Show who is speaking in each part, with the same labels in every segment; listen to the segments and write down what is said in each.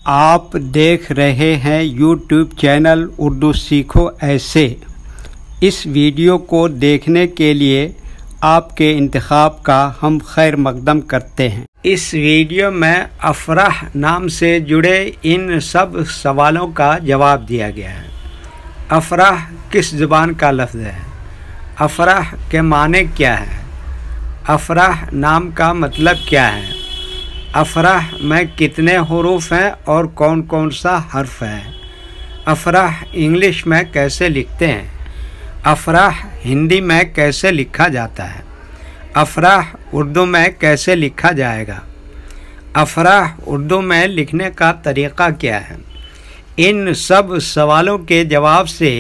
Speaker 1: آپ دیکھ رہے ہیں یوٹیوب چینل اردو سیکھو ایسے۔ اس ویڈیو کو دیکھنے کے لیے آپ کے انتخاب کا ہم خیر مقدم کرتے ہیں۔ اس ویڈیو میں افراح نام سے جڑے ان سب سوالوں کا جواب دیا گیا ہے۔ افراح کس زبان کا لفظ ہے؟ افراح کے معنی کیا ہے؟ افراح نام کا مطلب کیا ہے؟ افراح میں کتنے حروف ہیں اور کون کون سا حرف ہے؟ افراح انگلش میں کیسے لکھتے ہیں؟ افراح ہندی میں کیسے لکھا جاتا ہے؟ افراح اردو میں کیسے لکھا جائے گا؟ افراح اردو میں لکھنے کا طریقہ کیا ہے؟ ان سب سوالوں کے جواب سے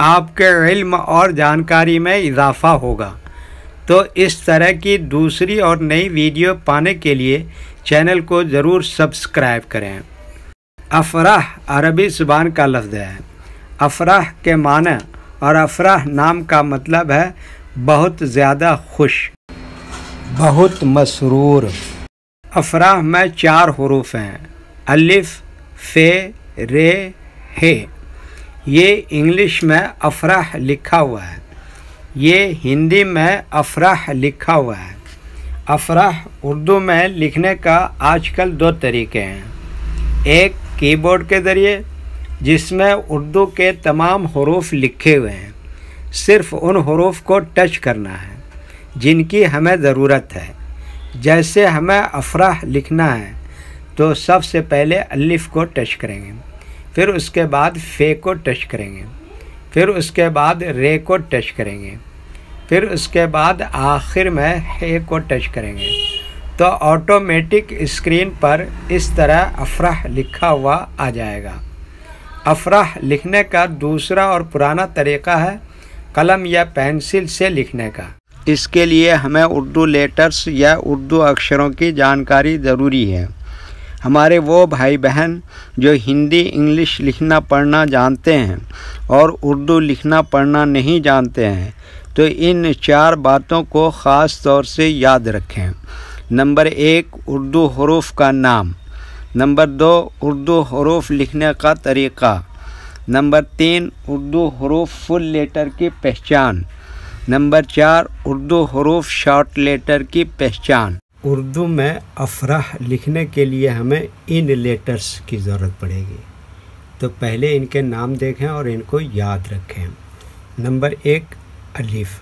Speaker 1: آپ کے علم اور جانکاری میں اضافہ ہوگا۔ تو اس طرح کی دوسری اور نئی ویڈیو پانے کے لیے چینل کو ضرور سبسکرائب کریں۔ افراح عربی زبان کا لفظ ہے۔ افراح کے معنی اور افراح نام کا مطلب ہے بہت زیادہ خوش، بہت مسرور۔ افراح میں 4 حروف ہیں: الف، ف، ر، ہ۔ یہ انگلش میں افراح لکھا ہوا ہے، یہ ہندی میں افراح لکھا ہوا ہے۔ افراح اردو میں لکھنے کا آج کل 2 طریقے ہیں۔ ایک کی بورڈ کے ذریعے، جس میں اردو کے تمام حروف لکھے ہوئے ہیں، صرف ان حروف کو ٹچ کرنا ہے جن کی ہمیں ضرورت ہے۔ جیسے ہمیں افراح لکھنا ہے تو سب سے پہلے الف کو ٹچ کریں گے، پھر اس کے بعد ف کو ٹچ کریں گے، پھر اس کے بعد ر کو ٹچ کریں گے، پھر اس کے بعد آخر میں ہ کو ٹچ کریں گے، تو آٹومیٹک اسکرین پر اس طرح افراح لکھا ہوا آ جائے گا۔ افراح لکھنے کا دوسرا اور پرانا طریقہ ہے قلم یا پینسل سے لکھنے کا۔ اس کے لیے ہمیں اردو لیٹرز یا اردو اکشروں کی جانکاری ضروری ہے۔ ہمارے وہ بھائی بہن جو ہندی انگلش لکھنا پڑھنا جانتے ہیں اور اردو لکھنا پڑھنا نہیں جانتے ہیں تو ان 4 باتوں کو خاص طور سے یاد رکھیں۔ نمبر 1، اردو حروف کا نام۔ نمبر 2، اردو حروف لکھنے کا طریقہ۔ نمبر 3، اردو حروف فل لیٹر کی پہچان۔ نمبر 4، اردو حروف شارٹ لیٹر کی پہچان۔ اردو میں افراح لکھنے کے لیے ہمیں ان لیٹرز کی ضرورت پڑے گی، تو پہلے ان کے نام دیکھیں اور ان کو یاد رکھیں۔ نمبر 1، الف۔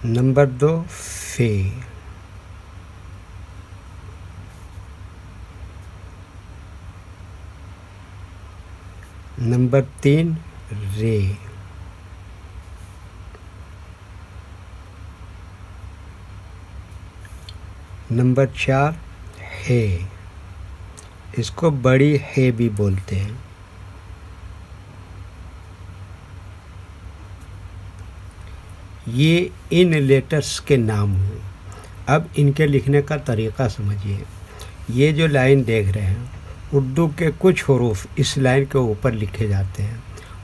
Speaker 1: نمبر 2، ف۔ نمبر 3، ر۔ نمبر 4، ہ۔ اس کو بڑی ہ بھی بولتے ہیں۔ یہ ان لیٹرز کے نام ہیں۔ اب ان کے لکھنے کا طریقہ سمجھیے۔ یہ جو لائن دیکھ رہے ہیں، اردو کے کچھ حروف اس لائن کے اوپر لکھے جاتے ہیں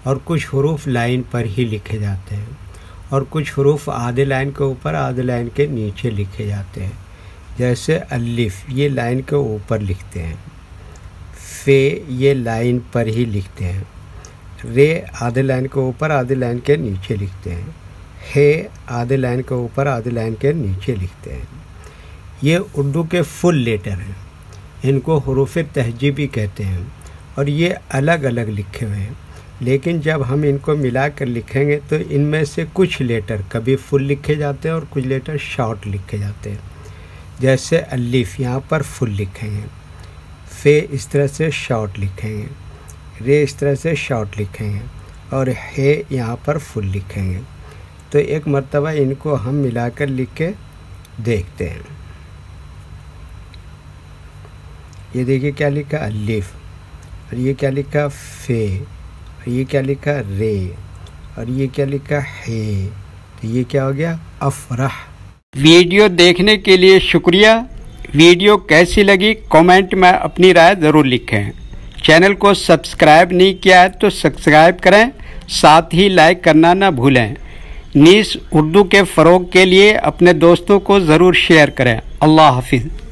Speaker 1: اور کچھ حروف لائن پر ہی لکھے جاتے ہیں، اور کچھ حروف آدھے لائن کے اوپر آدھے لائن کے نیچے لکھے جاتے ہیں۔ جیسے الف یہ لائن کے اوپر لکھتے ہیں، ف یہ لائن پر ہی لکھتے ہیں، ر آدھے لائن کے اوپر آدھے لائن کے نیچے لکھتے ہیں، ہ آدھے لائن کے اوپر آدھے لائن کے نیچے لکھتے ہیں۔ یہ اردو کے فل لیٹر ہیں، ان کو حروف تہجیبی کہتے ہیں، اور یہ الگ الگ لکھے ہوئے ہیں، لیکن جب ہم ان کو ملا کر لکھیں گے تو ان میں سے کچھ لیٹر کبھی فل لکھے جاتے ہیں اور کچھ لیٹر شارٹ لکھے جاتے ہیں۔ جیسے الف یہاں پر فل لکھیں گے، ف اس طرح سے شارٹ لکھیں گے، ر اس طرح سے شارٹ لکھیں گے، اور ہ یہاں پر فل لکھیں گے۔ تو ایک مرتبہ ان کو ہم ملا کر لکھ کے دیکھتے ہیں۔ یہ دیکھیے کیا لکھا الف، اور یہ کیا لکھا ف، اور یہ کیا لکھا ر، اور یہ کیا لکھا ہ۔ تو یہ کیا ہو گیا؟ افراح۔ ویڈیو دیکھنے کے لیے شکریہ۔ ویڈیو کیسی لگی کامنٹ میں اپنی رائے ضرور لکھیں۔ چینل کو سبسکرائب نہیں کیا ہے تو سبسکرائب کریں، ساتھ ہی لائک کرنا نہ بھولیں۔ نیز اردو کے فروغ کے لیے اپنے دوستوں کو ضرور شیئر کریں۔ اللہ حافظ۔